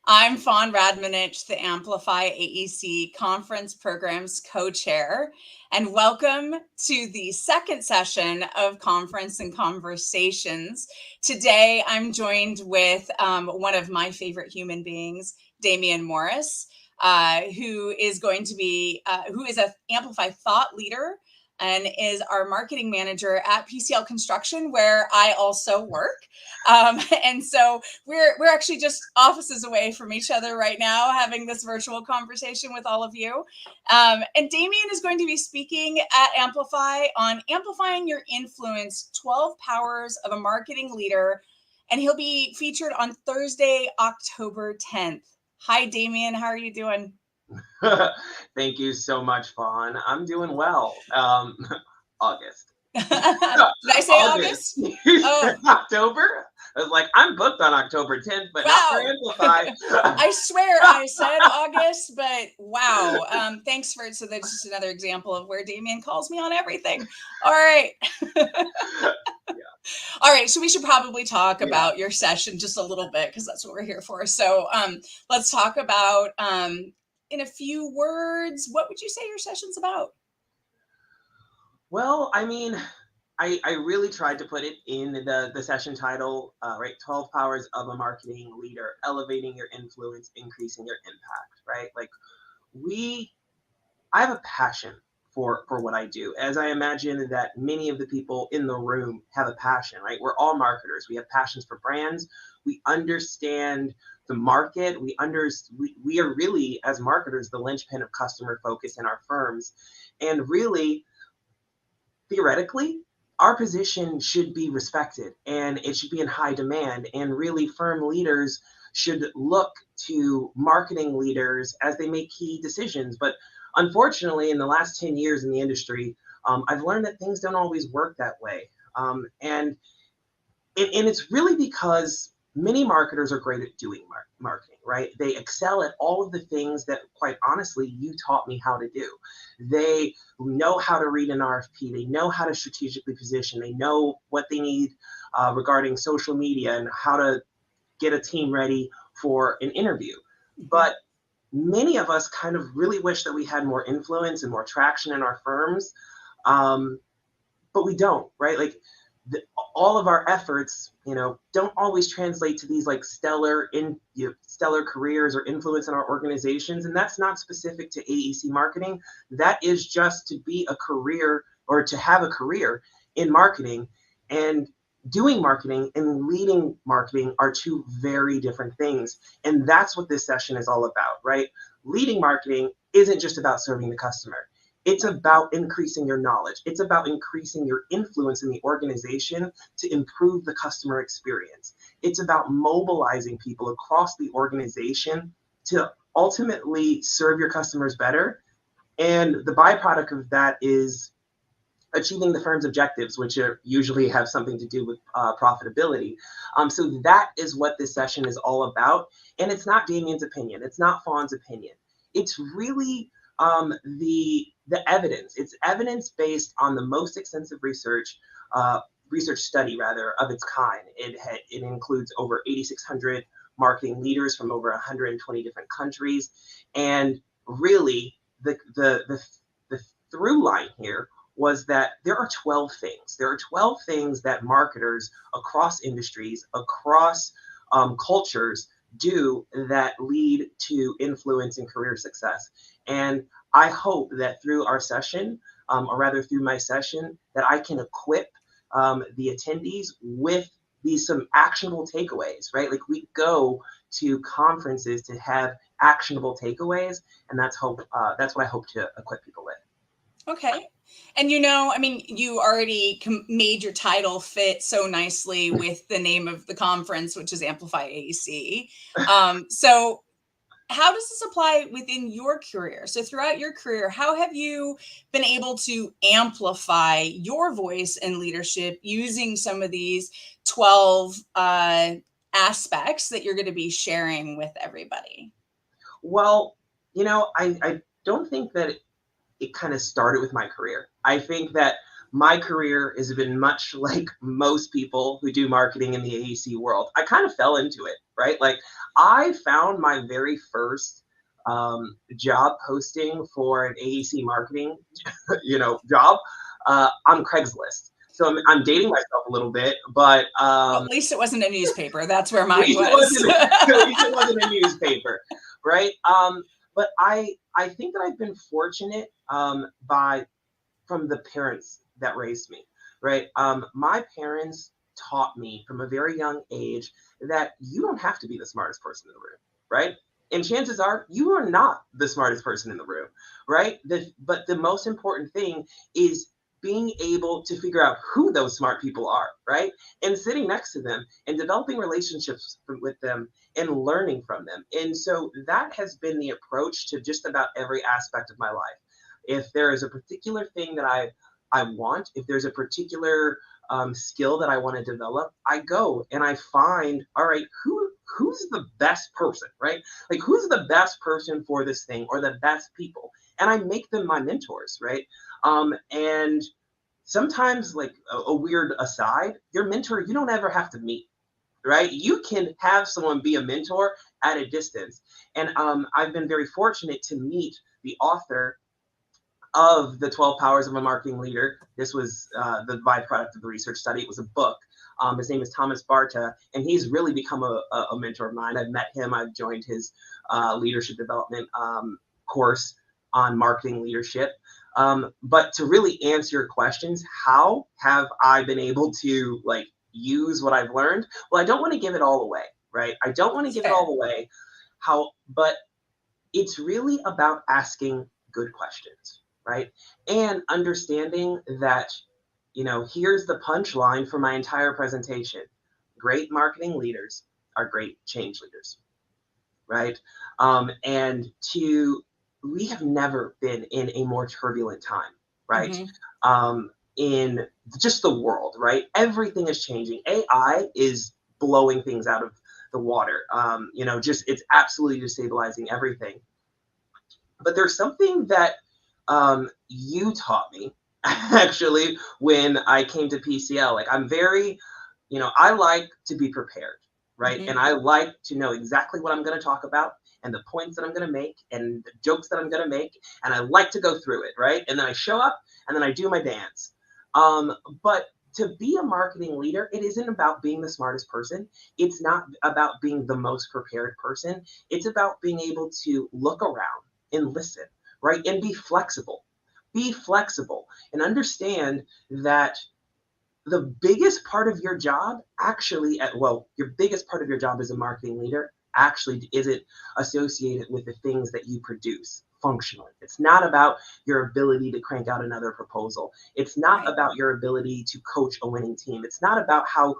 I'm Fawn Radmanich, the Amplify AEC Conference Programs Co-Chair, and welcome to the second session of Conference and Conversations. Today, I'm joined with one of my favorite human beings, Damion Morris, who is an Amplify thought leader and is our marketing manager at PCL Construction, where I also work. And so we're actually just offices away from each other right now, having this virtual conversation with all of you. And Damion is going to be speaking at Amplify on amplifying your influence, 12 powers of a marketing leader. And he'll be featured on Thursday, October 10th. Hi, Damion. How are you doing? Thank you so much, Fawn. I'm doing well. August. Did I say August? Oh. October? I was like, I'm booked on October 10th, but not for Amplify. I swear I said August, but wow. Thanks so that's just another example of where Damion calls me on everything. All right. All right, so we should probably talk about your session just a little bit, because that's what we're here for. So let's talk about, in a few words, what would you say your session's about? Well, I mean, I really tried to put it in the session title, right? 12 powers of a marketing leader, elevating your influence, increasing your impact, right? Like I have a passion for what I do, as I imagine that many of the people in the room have a passion, right? We're all marketers. We have passions for brands. We understand the market. We are really, as marketers, the linchpin of customer focus in our firms. And really, theoretically, our position should be respected and it should be in high demand. And really, firm leaders should look to marketing leaders as they make key decisions. But unfortunately, in the last 10 years in the industry, I've learned that things don't always work that way. And it's really because many marketers are great at doing marketing, right? They excel at all of the things that, quite honestly, you taught me how to do. They know how to read an RFP. They know how to strategically position. They know what they need regarding social media and how to get a team ready for an interview. But many of us kind of really wish that we had more influence and more traction in our firms, but we don't, right? Like all of our efforts, don't always translate to these like stellar careers or influence in our organizations. And that's not specific to AEC marketing. That is just to be a career or to have a career in marketing. And doing marketing and leading marketing are two very different things. And that's what this session is all about, right? Leading marketing isn't just about serving the customer. It's about increasing your knowledge. It's about increasing your influence in the organization to improve the customer experience. It's about mobilizing people across the organization to ultimately serve your customers better. And the byproduct of that is achieving the firm's objectives, which usually have something to do with profitability. So that is what this session is all about. And it's not Damion's opinion. It's not Fawn's opinion. It's really the evidence. It's evidence based on the most extensive research study of its kind. It includes over 8,600 marketing leaders from over 120 different countries. And really, the through line here was that there are 12 things. There are 12 things that marketers across industries, across cultures do that lead to influence and career success. And I hope that through our session, or rather through my session, that I can equip the attendees with some actionable takeaways, right? Like we go to conferences to have actionable takeaways, and that's what I hope to equip people with. Okay. And you already made your title fit so nicely with the name of the conference, which is Amplify AEC. So how does this apply within your career? So throughout your career, how have you been able to amplify your voice and leadership using some of these 12 aspects that you're going to be sharing with everybody? Well, I don't think that it kind of started with my career. I think that my career has been much like most people who do marketing in the AEC world. I kind of fell into it, right? Like I found my very first job posting for an AEC marketing, job on Craigslist. So I'm dating myself a little bit, but well, at least it wasn't a newspaper. That's where mine at was. least it wasn't a newspaper, right? But I think that I've been fortunate from the parents that raised me, right? My parents taught me from a very young age that you don't have to be the smartest person in the room, right? And chances are you are not the smartest person in the room, right? But the most important thing is being able to figure out who those smart people are, right? And sitting next to them and developing relationships with them and learning from them. And so that has been the approach to just about every aspect of my life. If there is a particular thing that I want, if there's a particular skill that I want to develop, I go and I find, all right, who's the best person, right? Like who's the best person for this thing or the best people, and I make them my mentors, right? And sometimes, like a weird aside, your mentor you don't ever have to meet, right? You can have someone be a mentor at a distance, and I've been very fortunate to meet the author of the 12 Powers of a Marketing Leader. This was the byproduct of the research study. It was a book. His name is Thomas Barta, and he's really become a mentor of mine. I've met him. I've joined his leadership development course on marketing leadership. But to really answer your questions, how have I been able to like use what I've learned? Well, I don't want to give it all away, right? I don't want to give it all away. But it's really about asking good questions, right? And understanding that, here's the punchline for my entire presentation. Great marketing leaders are great change leaders, right? And we have never been in a more turbulent time, right? Mm-hmm. In just the world, right? Everything is changing. AI is blowing things out of the water. It's absolutely destabilizing everything. But there's something that you taught me actually when I came to PCL. Like I'm very, I like to be prepared, right? Mm-hmm. And I like to know exactly what I'm going to talk about and the points that I'm going to make and the jokes that I'm going to make. And I like to go through it, right? And then I show up and then I do my dance. But to be a marketing leader, it isn't about being the smartest person. It's not about being the most prepared person. It's about being able to look around and listen, right? And be flexible. Be flexible and understand that the biggest part of your job your biggest part of your job as a marketing leader actually isn't associated with the things that you produce functionally. It's not about your ability to crank out another proposal. It's not about your ability to coach a winning team. It's not about how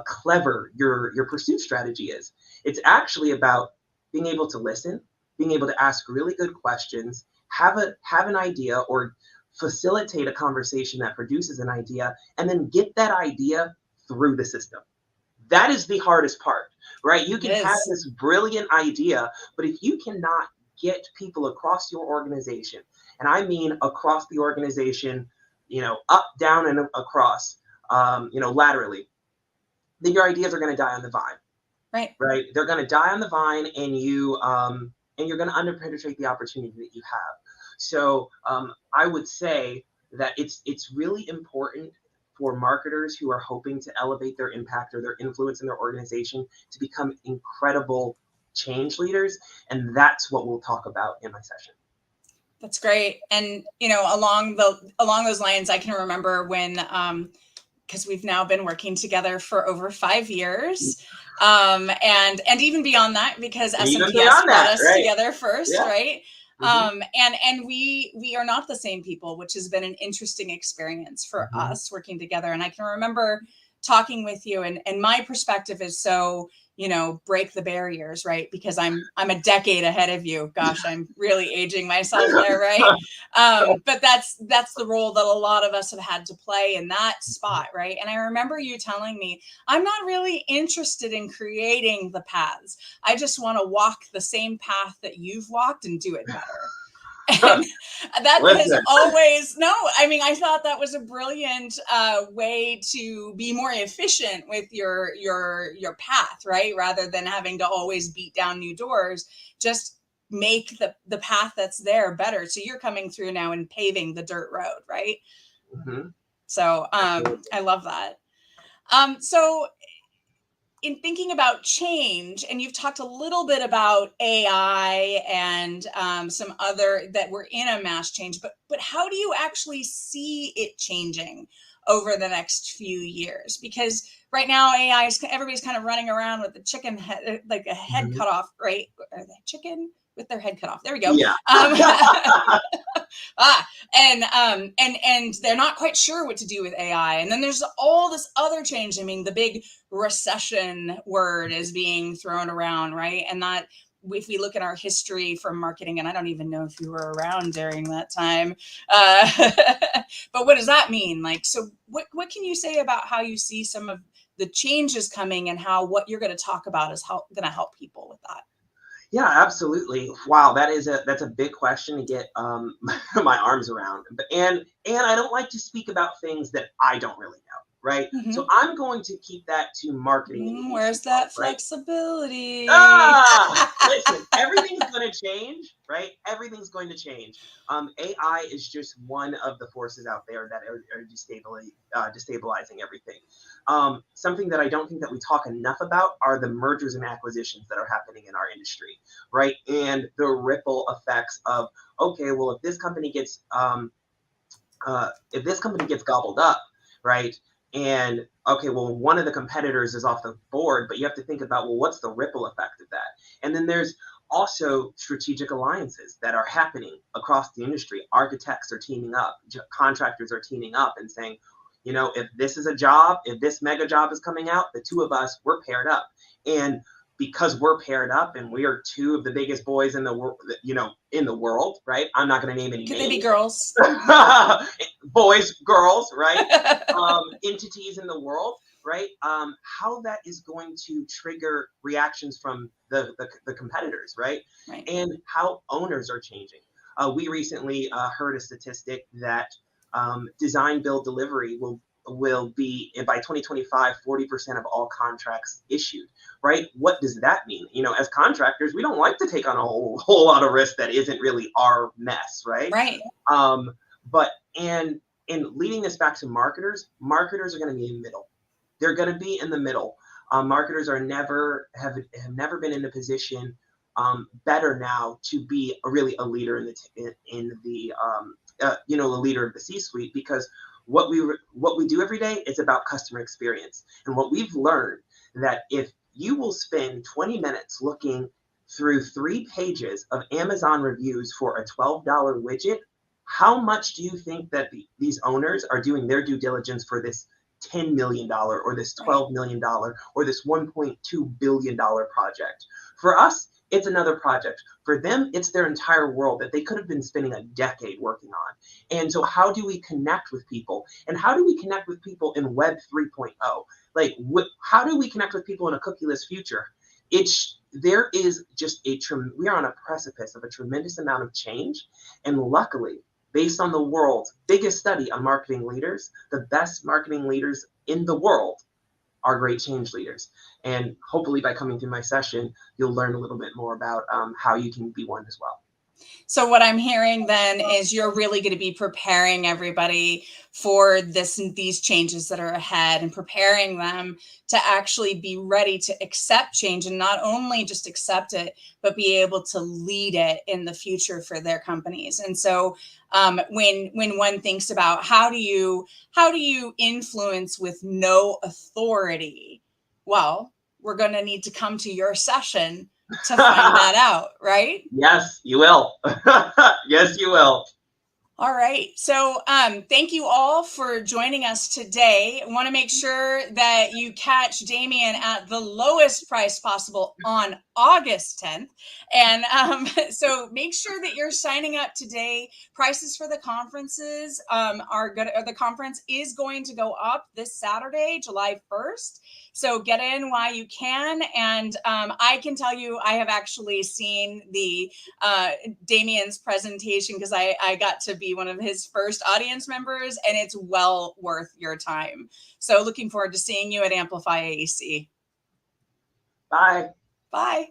clever your pursuit strategy is. It's actually about being able to listen, being able to ask really good questions, have an idea or facilitate a conversation that produces an idea, and then get that idea through the system. That is the hardest part, right? You can have this brilliant idea, but if you cannot get people across your organization, and I mean across the organization, up, down, and across, laterally, then your ideas are going to die on the vine. Right. They're going to die on the vine, and you're going to underpenetrate the opportunity that you have. So I would say that it's really important for marketers who are hoping to elevate their impact or their influence in their organization to become incredible change leaders. And that's what we'll talk about in my session. That's great. And, along those lines, I can remember when, because we've now been working together for over 5 years. And even beyond that, because FSMPS brought us together first, right? Mm-hmm. And we are not the same people, which has been an interesting experience for us working together. And I can remember talking with you, and my perspective is so, break the barriers, right? Because I'm a decade ahead of you. Gosh, I'm really aging myself there, right? But that's the role that a lot of us have had to play in that spot, right? And I remember you telling me, I'm not really interested in creating the paths. I just want to walk the same path that you've walked and do it better. And that has Listen. always, no, I mean, I thought that was a brilliant way to be more efficient with your path, right? Rather than having to always beat down new doors, just make the path that's there better. So you're coming through now and paving the dirt road, right? Mm-hmm. So I love that. So in thinking about change, and you've talked a little bit about AI and some other that we're in a mass change, but how do you actually see it changing over the next few years? Because right now AI is, everybody's kind of running around with the chicken head, like a head cut off, right? Or the chicken with their head cut off. There we go. Yeah. And they're not quite sure what to do with AI. And then there's all this other change. I mean, the big recession word is being thrown around, right? And that, if we look at our history from marketing, and I don't even know if you were around during that time, but what does that mean? Like, so what can you say about how you see some of the changes coming, and how what you're going to talk about is going to help people with that? Yeah, absolutely. Wow, that's a big question to get my arms around. And I don't like to speak about things that I don't really know, right? Mm-hmm. So I'm going to keep that to marketing. Where's that right? flexibility? Listen, everything's going to change, right? Everything's going to change. AI is just one of the forces out there that are destabilizing everything. Something that I don't think that we talk enough about are the mergers and acquisitions that are happening in our industry, right? And the ripple effects of, okay, well, if this company gets gobbled up, right? And okay, well, one of the competitors is off the board, but you have to think about, well, what's the ripple effect of that? And then there's also strategic alliances that are happening across the industry. Architects are teaming up, contractors are teaming up and saying, you know, if this is a job, if this mega job is coming out, the two of us, we're paired up. And because we're paired up and we are two of the biggest boys in the world, in the world, right? I'm not going to name any names. Could they be girls? Boys, girls, right? Entities in the world, right? How that is going to trigger reactions from the competitors, right? And how owners are changing. We recently heard a statistic that design, build, delivery will be, by 2025, 40% of all contracts issued, right? What does that mean? You know, as contractors, we don't like to take on a whole lot of risk that isn't really our mess, right? Right. But leading this back to marketers are going to be in the middle. They're going to be in the middle. Marketers have never been in a position better now to be really a leader in the leader of the C-suite, because what we do every day is about customer experience. And what we've learned, that if you will spend 20 minutes looking through 3 pages of Amazon reviews for a $12 widget, how much do you think that these owners are doing their due diligence for this $10 million or this $12 million or this $1.2 billion project? For us, it's another project. For them, it's their entire world that they could have been spending a decade working on. And so how do we connect with people? And how do we connect with people in Web 3.0? Like, how do we connect with people in a cookieless future? There is just we are on a precipice of a tremendous amount of change. And luckily, based on the world's biggest study on marketing leaders, the best marketing leaders in the world are great change leaders. And hopefully by coming through my session, you'll learn a little bit more about how you can be one as well. So what I'm hearing then is you're really going to be preparing everybody for these changes that are ahead, and preparing them to actually be ready to accept change, and not only just accept it, but be able to lead it in the future for their companies. And so when one thinks about how do you influence with no authority, well, we're going to need to come to your session to find that out, right? Yes, you will. Yes, you will. All right. So thank you all for joining us today. I want to make sure that you catch Damion at the lowest price possible on August 10th. And so make sure that you're signing up today. Prices for the conferences are good. The conference is going to go up this Saturday, July 1st. So get in while you can. And I can tell you, I have actually seen the Damion's presentation because I got to be one of his first audience members, and it's well worth your time. So looking forward to seeing you at Amplify AEC. Bye. Bye.